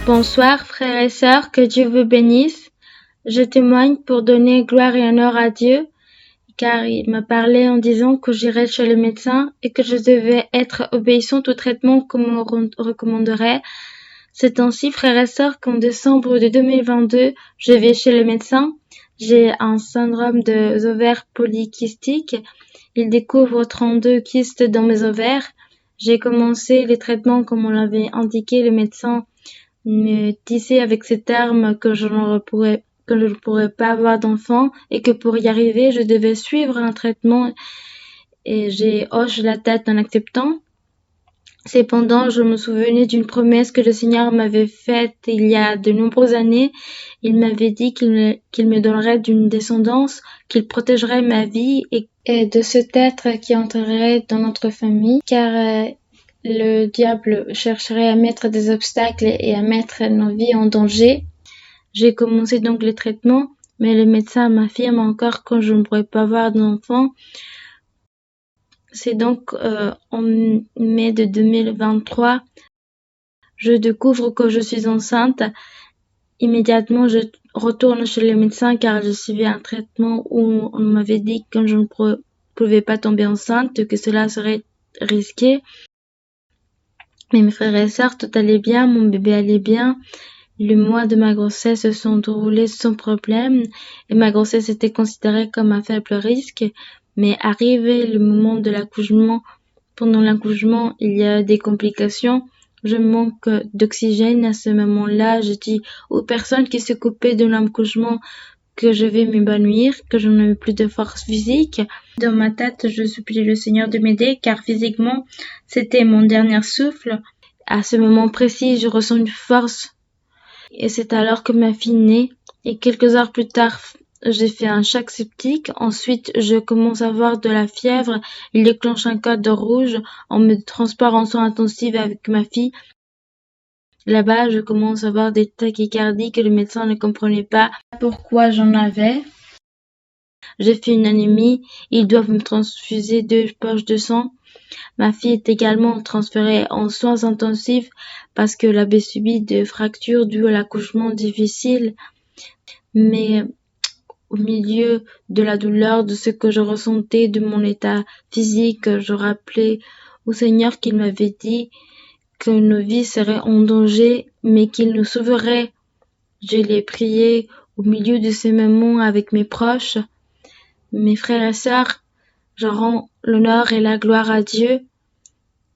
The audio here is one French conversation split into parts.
Bonsoir frères et sœurs, que Dieu vous bénisse. Je témoigne pour donner gloire et honneur à Dieu, car il m'a parlé en disant que j'irais chez le médecin et que je devais être obéissante au traitement qu'on me recommanderait. Ces temps-ci, frères et sœurs, qu'en décembre de 2022, je vais chez le médecin. J'ai un syndrome de ovaires polykystiques. Il découvre 32 kystes dans mes ovaires. J'ai commencé les traitements comme on l'avait indiqué le médecin me disait avec ces termes que je ne pourrais pas avoir d'enfant et que pour y arriver, je devais suivre un traitement et j'ai hoché la tête en acceptant. Cependant, je me souvenais d'une promesse que le Seigneur m'avait faite il y a de nombreuses années. Il m'avait dit qu'il me donnerait d'une descendance, qu'il protégerait ma vie et de cet être qui entrerait dans notre famille, car le diable chercherait à mettre des obstacles et à mettre nos vies en danger. J'ai commencé donc le traitement, mais le médecin m'affirme encore que je ne pourrais pas avoir d'enfant. C'est donc en mai de 2023, je découvre que je suis enceinte. Immédiatement, je retourne chez le médecin car je suivais un traitement où on m'avait dit que je ne pouvais pas tomber enceinte, que cela serait risqué. Mais mes frères et sœurs, tout allait bien, mon bébé allait bien. Les mois de ma grossesse se sont déroulés sans problème et ma grossesse était considérée comme un faible risque. Mais arrivé le moment de l'accouchement, pendant l'accouchement, il y a des complications. Je manque d'oxygène à ce moment-là. Je dis aux personnes qui s'occupaient de l'accouchement que je vais m'évanouir, que je n'avais plus de force physique. Dans ma tête, je supplie le Seigneur de m'aider car physiquement, c'était mon dernier souffle. À ce moment précis, je ressens une force et c'est alors que ma fille naît et quelques heures plus tard, j'ai fait un choc septique. Ensuite, je commence à avoir de la fièvre. Il déclenche un code rouge. On me transporte en soins intensifs avec ma fille. Là-bas, je commence à avoir des tachycardies que le médecin ne comprenait pas pourquoi j'en avais. J'ai fait une anémie. Ils doivent me transfuser 2 poches de sang. Ma fille est également transférée en soins intensifs parce qu'elle avait subi des fractures dues à l'accouchement difficile. Mais au milieu de la douleur, de ce que je ressentais, de mon état physique, je rappelais au Seigneur qu'il m'avait dit que nos vies seraient en danger, mais qu'il nous sauverait. Je l'ai prié au milieu de ces moments avec mes proches, mes frères et sœurs. Je rends l'honneur et la gloire à Dieu,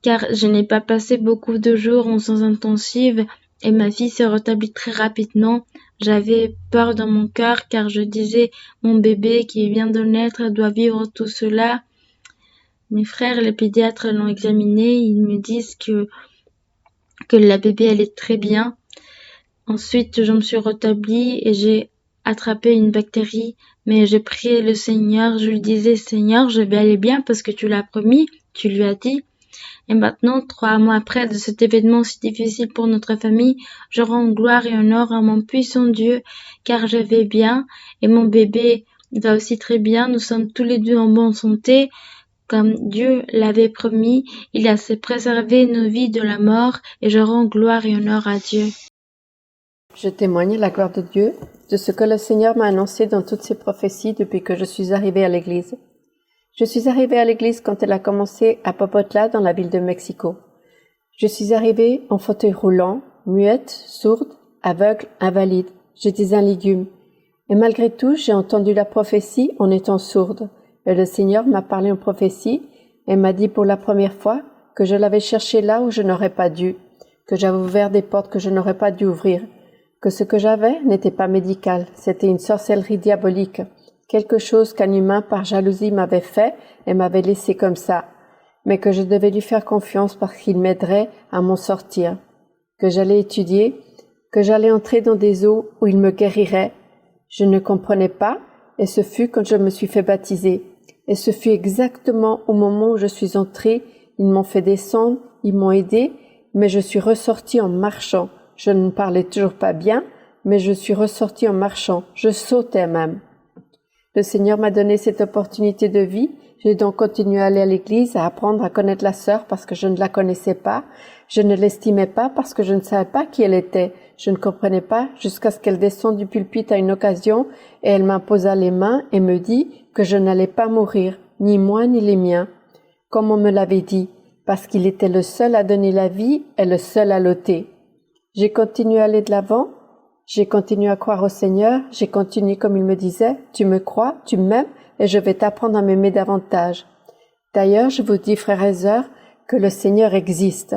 car je n'ai pas passé beaucoup de jours en soins intensifs et ma fille s'est rétablie très rapidement. J'avais peur dans mon cœur car je disais mon bébé qui vient de naître doit vivre tout cela. Mes frères, les pédiatres l'ont examiné, ils me disent que la bébé elle est très bien. Ensuite, je me suis rétablie et j'ai attrapé une bactérie, mais j'ai prié le Seigneur, je lui disais Seigneur, je vais aller bien parce que tu l'as promis, tu lui as dit. Et maintenant, 3 mois après de cet événement si difficile pour notre famille, je rends gloire et honneur à mon puissant Dieu, car je vais bien et mon bébé va aussi très bien. Nous sommes tous les deux en bonne santé. Comme Dieu l'avait promis, il a préservé nos vies de la mort et je rends gloire et honneur à Dieu. Je témoigne la gloire de Dieu, de ce que le Seigneur m'a annoncé dans toutes ses prophéties depuis que je suis arrivée à l'Église. Je suis arrivée à l'église quand elle a commencé à Popotla dans la ville de Mexico. Je suis arrivée en fauteuil roulant, muette, sourde, aveugle, invalide. J'étais un légume. Et malgré tout, j'ai entendu la prophétie en étant sourde. Et le Seigneur m'a parlé en prophétie et m'a dit pour la première fois que je l'avais cherché là où je n'aurais pas dû, que j'avais ouvert des portes que je n'aurais pas dû ouvrir, que ce que j'avais n'était pas médical, c'était une sorcellerie diabolique. Quelque chose qu'un humain par jalousie m'avait fait et m'avait laissé comme ça, mais que je devais lui faire confiance parce qu'il m'aiderait à m'en sortir, que j'allais étudier, que j'allais entrer dans des eaux où il me guérirait. Je ne comprenais pas, et ce fut quand je me suis fait baptiser. Et ce fut exactement au moment où je suis entrée, ils m'ont fait descendre, ils m'ont aidé, mais je suis ressortie en marchant. Je ne parlais toujours pas bien, mais je suis ressortie en marchant, je sautais même. Le Seigneur m'a donné cette opportunité de vie. J'ai donc continué à aller à l'église, à apprendre à connaître la sœur parce que je ne la connaissais pas. Je ne l'estimais pas parce que je ne savais pas qui elle était. Je ne comprenais pas jusqu'à ce qu'elle descende du pulpite à une occasion et elle m'imposa les mains et me dit que je n'allais pas mourir, ni moi ni les miens, comme on me l'avait dit, parce qu'il était le seul à donner la vie et le seul à l'ôter. J'ai continué à aller de l'avant, j'ai continué à croire au Seigneur, j'ai continué comme il me disait, tu me crois, tu m'aimes et je vais t'apprendre à m'aimer davantage. D'ailleurs, je vous dis, frères et sœurs, que le Seigneur existe.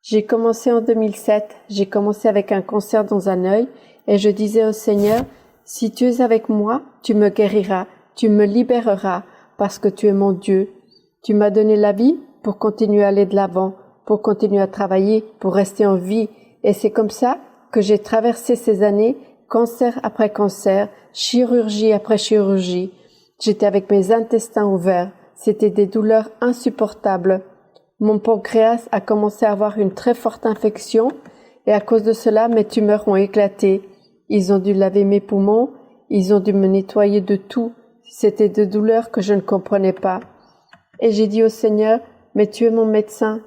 J'ai commencé en 2007, j'ai commencé avec un cancer dans un œil et je disais au Seigneur, si tu es avec moi, tu me guériras, tu me libéreras parce que tu es mon Dieu. Tu m'as donné la vie pour continuer à aller de l'avant, pour continuer à travailler, pour rester en vie. Et c'est comme ça que j'ai traversé ces années, cancer après cancer, chirurgie après chirurgie. J'étais avec mes intestins ouverts. C'était des douleurs insupportables. Mon pancréas a commencé à avoir une très forte infection et à cause de cela, mes tumeurs ont éclaté. Ils ont dû laver mes poumons, ils ont dû me nettoyer de tout. C'était des douleurs que je ne comprenais pas. Et j'ai dit au Seigneur, mais tu es mon médecin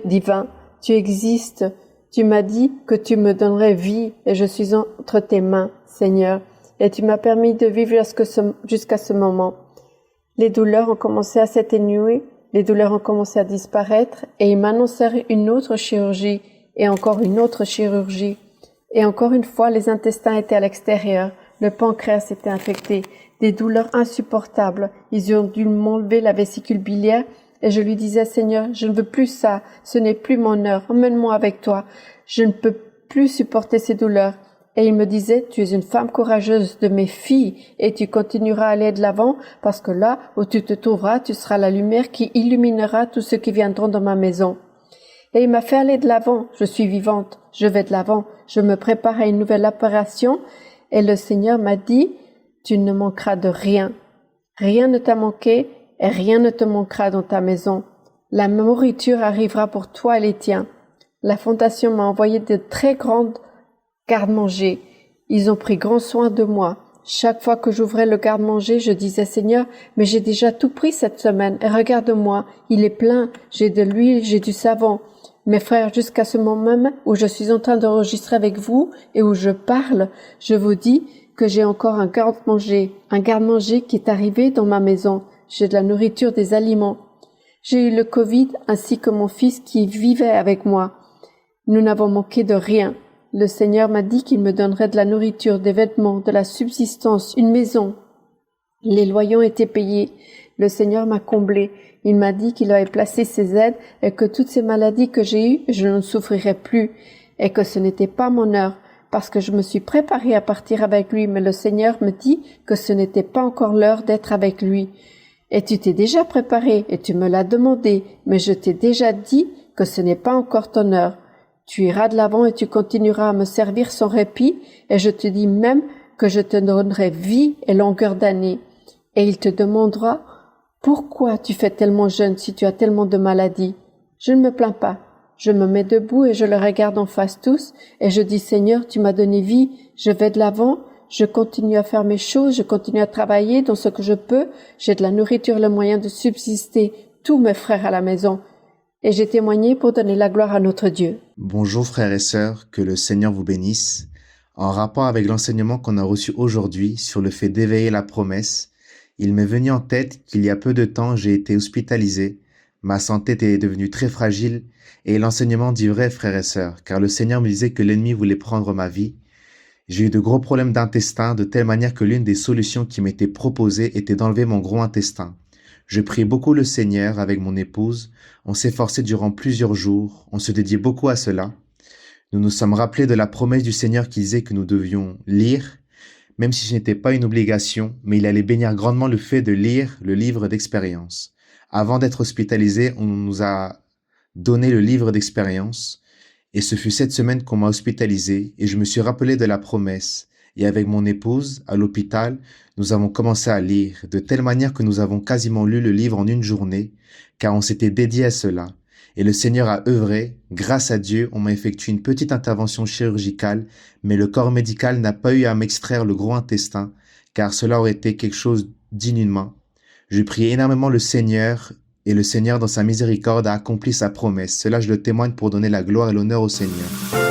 divin, tu existes. Tu m'as dit que tu me donnerais vie et je suis entre tes mains, Seigneur. Et tu m'as permis de vivre jusqu'à ce moment. Les douleurs ont commencé à s'atténuer, les douleurs ont commencé à disparaître et ils m'annoncèrent une autre chirurgie et encore une autre chirurgie. Et encore une fois, les intestins étaient à l'extérieur, le pancréas était infecté, des douleurs insupportables. Ils ont dû m'enlever la vésicule biliaire et je lui disais, Seigneur, je ne veux plus ça, ce n'est plus mon heure, emmène-moi avec toi. Je ne peux plus supporter ces douleurs. Et il me disait, tu es une femme courageuse de mes filles et tu continueras à aller de l'avant parce que là où tu te trouveras, tu seras la lumière qui illuminera tous ceux qui viendront dans ma maison. Et il m'a fait aller de l'avant. Je suis vivante, je vais de l'avant. Je me prépare à une nouvelle opération et le Seigneur m'a dit, tu ne manqueras de rien. Rien ne t'a manqué et rien ne te manquera dans ta maison. La nourriture arrivera pour toi et les tiens. La fondation m'a envoyé de très grandes garde-manger. Ils ont pris grand soin de moi. Chaque fois que j'ouvrais le garde-manger, je disais, Seigneur, mais j'ai déjà tout pris cette semaine. Et regarde-moi, il est plein. J'ai de l'huile, j'ai du savon. Mes frères, jusqu'à ce moment même où je suis en train d'enregistrer avec vous et où je parle, je vous dis que j'ai encore un garde-manger qui est arrivé dans ma maison. J'ai de la nourriture, des aliments. J'ai eu le Covid ainsi que mon fils qui vivait avec moi. Nous n'avons manqué de rien. Le Seigneur m'a dit qu'il me donnerait de la nourriture, des vêtements, de la subsistance, une maison. Les loyers ont été payés. Le Seigneur m'a comblé. Il m'a dit qu'il avait placé ses aides et que toutes ces maladies que j'ai eues, je ne souffrirais plus et que ce n'était pas mon heure parce que je me suis préparée à partir avec lui, mais le Seigneur me dit que ce n'était pas encore l'heure d'être avec lui. Et tu t'es déjà préparé et tu me l'as demandé, mais je t'ai déjà dit que ce n'est pas encore ton heure. Tu iras de l'avant et tu continueras à me servir sans répit, et je te dis même que je te donnerai vie et longueur d'année. Et il te demandera, pourquoi tu fais tellement jeune si tu as tellement de maladies? Je ne me plains pas. Je me mets debout et je le regarde en face tous, et je dis, Seigneur, tu m'as donné vie, je vais de l'avant, je continue à faire mes choses, je continue à travailler dans ce que je peux, j'ai de la nourriture, le moyen de subsister, tous mes frères à la maison. Et j'ai témoigné pour donner la gloire à notre Dieu. Bonjour frères et sœurs, que le Seigneur vous bénisse. En rapport avec l'enseignement qu'on a reçu aujourd'hui sur le fait d'éveiller la promesse, il m'est venu en tête qu'il y a peu de temps j'ai été hospitalisé, ma santé était devenue très fragile et l'enseignement dit vrai frères et sœurs, car le Seigneur me disait que l'ennemi voulait prendre ma vie. J'ai eu de gros problèmes d'intestin de telle manière que l'une des solutions qui m'était proposée était d'enlever mon gros intestin. Je prie beaucoup le Seigneur avec mon épouse, on s'efforçait durant plusieurs jours, on se dédiait beaucoup à cela. Nous nous sommes rappelés de la promesse du Seigneur qui disait que nous devions lire, même si ce n'était pas une obligation, mais il allait bénir grandement le fait de lire le livre d'expérience. Avant d'être hospitalisé, on nous a donné le livre d'expérience, et ce fut cette semaine qu'on m'a hospitalisé, et je me suis rappelé de la promesse. Et avec mon épouse, à l'hôpital, nous avons commencé à lire, de telle manière que nous avons quasiment lu le livre en une journée, car on s'était dédié à cela. Et le Seigneur a œuvré, grâce à Dieu, on m'a effectué une petite intervention chirurgicale, mais le corps médical n'a pas eu à m'extraire le gros intestin, car cela aurait été quelque chose d'inhumain. Je prie énormément le Seigneur, et le Seigneur, dans sa miséricorde, a accompli sa promesse. Cela, je le témoigne pour donner la gloire et l'honneur au Seigneur.